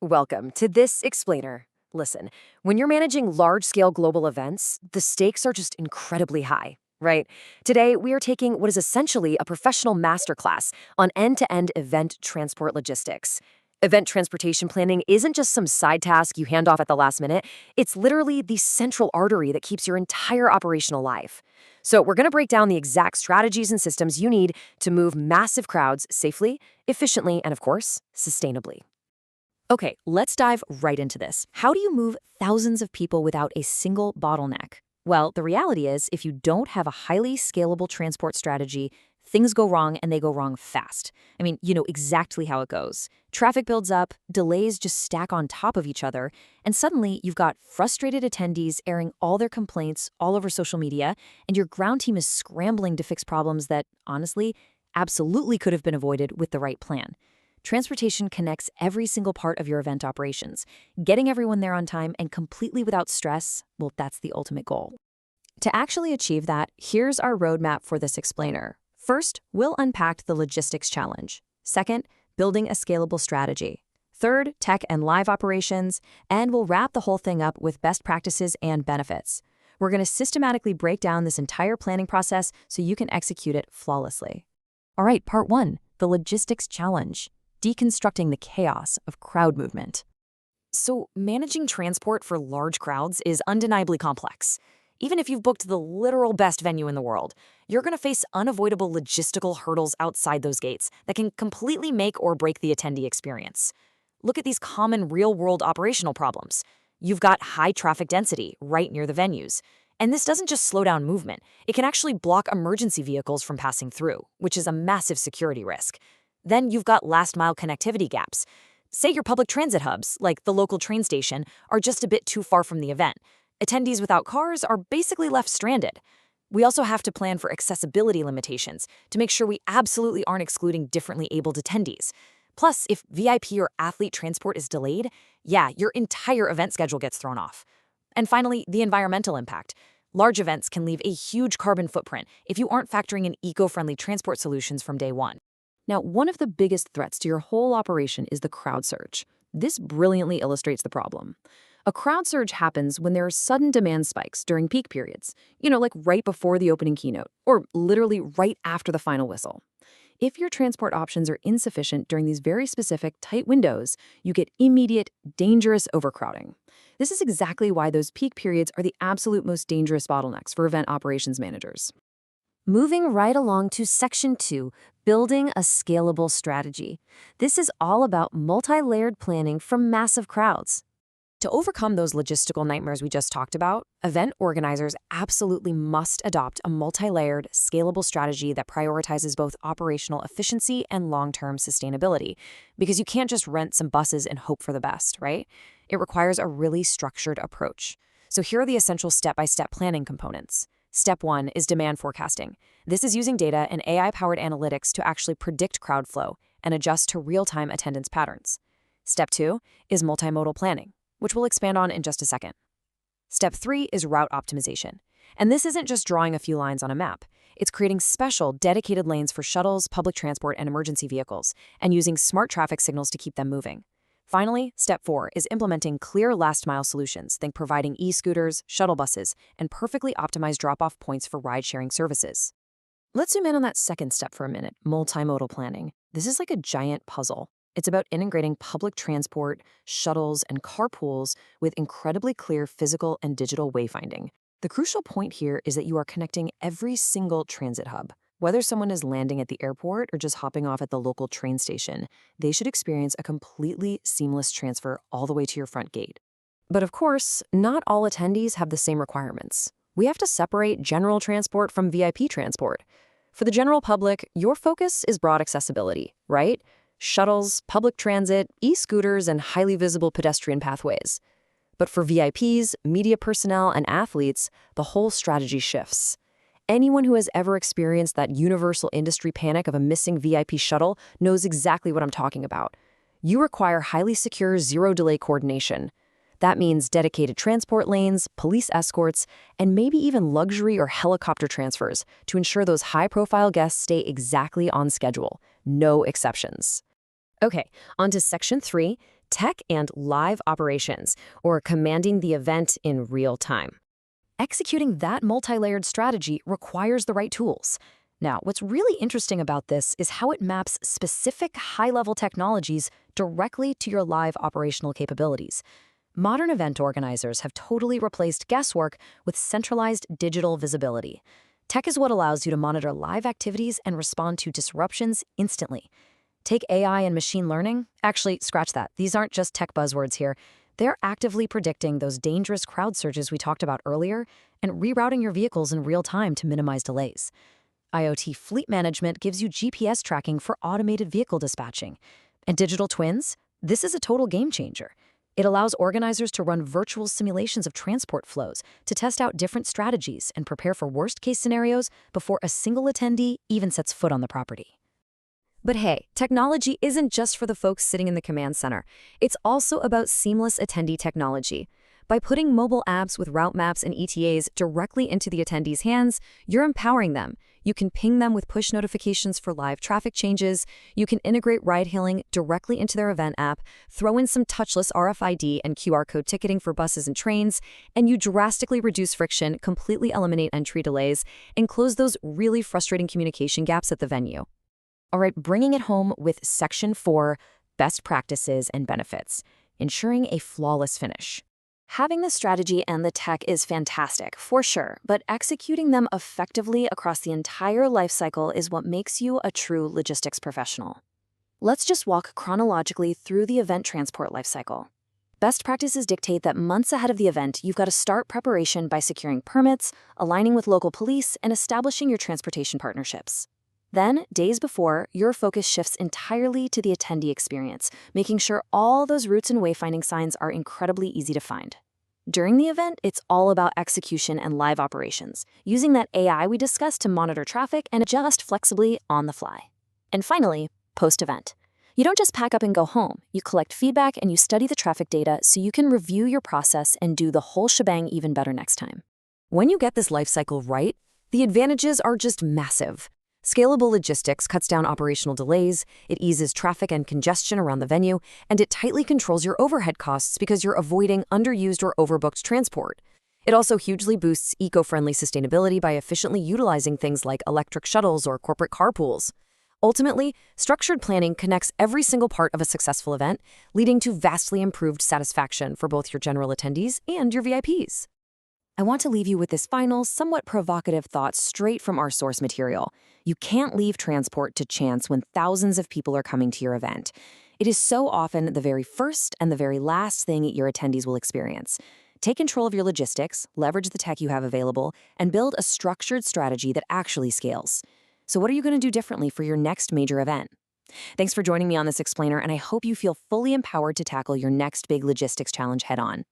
Welcome to this explainer. Listen, when you're managing large-scale global events, the stakes are just incredibly high, right? Today, we are taking what is essentially a professional masterclass on end-to-end event transport logistics. Event transportation planning isn't just some side task you hand off at the last minute. It's literally the central artery that keeps your entire operation alive. So we're going to break down the exact strategies and systems you need to move massive crowds safely, efficiently, and of course, sustainably. Okay, let's dive right into this. How do you move thousands of people without a single bottleneck? Well, the reality is, if you don't have a highly scalable transport strategy, things go wrong and they go wrong fast. I mean, you know exactly how it goes. Traffic builds up, delays just stack on top of each other, and suddenly you've got frustrated attendees airing all their complaints all over social media, and your ground team is scrambling to fix problems that, honestly, absolutely could have been avoided with the right plan. Transportation connects every single part of your event operations. Getting everyone there on time and completely without stress, well, that's the ultimate goal. To actually achieve that, here's our roadmap for this explainer. First, we'll unpack the logistics challenge. Second, building a scalable strategy. Third, tech and live operations. And we'll wrap the whole thing up with best practices and benefits. We're going to systematically break down this entire planning process so you can execute it flawlessly. All right, part one, the logistics challenge. Deconstructing the chaos of crowd movement. So, managing transport for large crowds is undeniably complex. Even if you've booked the literal best venue in the world, you're going to face unavoidable logistical hurdles outside those gates that can completely make or break the attendee experience. Look at these common real-world operational problems. You've got high traffic density right near the venues. And this doesn't just slow down movement, it can actually block emergency vehicles from passing through, which is a massive security risk. Then you've got last-mile connectivity gaps. Say your public transit hubs, like the local train station, are just a bit too far from the event. Attendees without cars are basically left stranded. We also have to plan for accessibility limitations to make sure we absolutely aren't excluding differently abled attendees. Plus, if VIP or athlete transport is delayed, yeah, your entire event schedule gets thrown off. And finally, the environmental impact. Large events can leave a huge carbon footprint if you aren't factoring in eco-friendly transport solutions from day one. Now, one of the biggest threats to your whole operation is the crowd surge. This brilliantly illustrates the problem. A crowd surge happens when there are sudden demand spikes during peak periods, like right before the opening keynote, or literally right after the final whistle. If your transport options are insufficient during these very specific, tight windows, you get immediate, dangerous overcrowding. This is exactly why those peak periods are the absolute most dangerous bottlenecks for event operations managers. Moving right along to Section 2, building a scalable strategy. This is all about multi-layered planning for massive crowds. To overcome those logistical nightmares we just talked about, event organizers absolutely must adopt a multi-layered, scalable strategy that prioritizes both operational efficiency and long-term sustainability. Because you can't just rent some buses and hope for the best, right? It requires a really structured approach. So here are the essential step-by-step planning components. Step 1 is demand forecasting. This is using data and AI-powered analytics to actually predict crowd flow and adjust to real-time attendance patterns. Step 2 is multimodal planning, which we'll expand on in just a second. Step 3 is route optimization. And this isn't just drawing a few lines on a map. It's creating special, dedicated lanes for shuttles, public transport, and emergency vehicles, and using smart traffic signals to keep them moving. Finally, Step 4 is implementing clear last-mile solutions, think providing e-scooters, shuttle buses, and perfectly optimized drop-off points for ride-sharing services. Let's zoom in on that second step for a minute, multimodal planning. This is like a giant puzzle. It's about integrating public transport, shuttles, and carpools with incredibly clear physical and digital wayfinding. The crucial point here is that you are connecting every single transit hub. Whether someone is landing at the airport or just hopping off at the local train station, they should experience a completely seamless transfer all the way to your front gate. But of course, not all attendees have the same requirements. We have to separate general transport from VIP transport. For the general public, your focus is broad accessibility, right? Shuttles, public transit, e-scooters, and highly visible pedestrian pathways. But for VIPs, media personnel, and athletes, the whole strategy shifts. Anyone who has ever experienced that universal industry panic of a missing VIP shuttle knows exactly what I'm talking about. You require highly secure, zero-delay coordination. That means dedicated transport lanes, police escorts, and maybe even luxury or helicopter transfers to ensure those high-profile guests stay exactly on schedule. No exceptions. Okay, on to Section 3, tech and live operations, or commanding the event in real time. Executing that multi-layered strategy requires the right tools. Now, what's really interesting about this is how it maps specific high-level technologies directly to your live operational capabilities. Modern event organizers have totally replaced guesswork with centralized digital visibility. Tech is what allows you to monitor live activities and respond to disruptions instantly. Take AI and machine learning. Actually, scratch that. These aren't just tech buzzwords here. They're actively predicting those dangerous crowd surges we talked about earlier and rerouting your vehicles in real time to minimize delays. IoT fleet management gives you GPS tracking for automated vehicle dispatching. And digital twins? This is a total game changer. It allows organizers to run virtual simulations of transport flows to test out different strategies and prepare for worst-case scenarios before a single attendee even sets foot on the property. But hey, technology isn't just for the folks sitting in the command center. It's also about seamless attendee technology. By putting mobile apps with route maps and ETAs directly into the attendees' hands, you're empowering them. You can ping them with push notifications for live traffic changes. You can integrate ride-hailing directly into their event app, throw in some touchless RFID and QR code ticketing for buses and trains, and you drastically reduce friction, completely eliminate entry delays, and close those really frustrating communication gaps at the venue. All right, bringing it home with Section 4, Best Practices and Benefits, ensuring a flawless finish. Having the strategy and the tech is fantastic, for sure, but executing them effectively across the entire lifecycle is what makes you a true logistics professional. Let's just walk chronologically through the event transport lifecycle. Best practices dictate that months ahead of the event, you've got to start preparation by securing permits, aligning with local police, and establishing your transportation partnerships. Then, days before, your focus shifts entirely to the attendee experience, making sure all those routes and wayfinding signs are incredibly easy to find. During the event, it's all about execution and live operations, using that AI we discussed to monitor traffic and adjust flexibly on the fly. And finally, post-event. You don't just pack up and go home. You collect feedback and you study the traffic data so you can review your process and do the whole shebang even better next time. When you get this life cycle right, the advantages are just massive. Scalable logistics cuts down operational delays, it eases traffic and congestion around the venue, and it tightly controls your overhead costs because you're avoiding underused or overbooked transport. It also hugely boosts eco-friendly sustainability by efficiently utilizing things like electric shuttles or corporate carpools. Ultimately, structured planning connects every single part of a successful event, leading to vastly improved satisfaction for both your general attendees and your VIPs. I want to leave you with this final, somewhat provocative thought straight from our source material. You can't leave transport to chance when thousands of people are coming to your event. It is so often the very first and the very last thing your attendees will experience. Take control of your logistics, leverage the tech you have available, and build a structured strategy that actually scales. So what are you going to do differently for your next major event? Thanks for joining me on this explainer, and I hope you feel fully empowered to tackle your next big logistics challenge head-on.